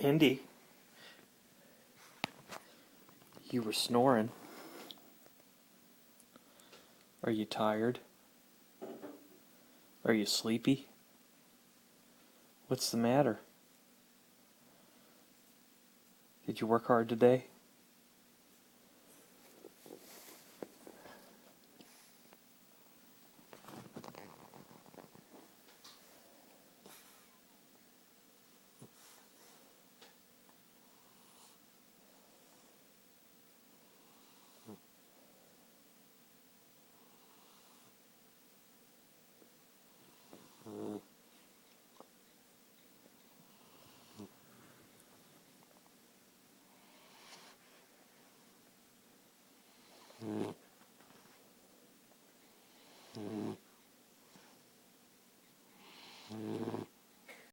Hindi, you were snoring. Are you tired? Are you sleepy? What's the matter? Did you work hard today?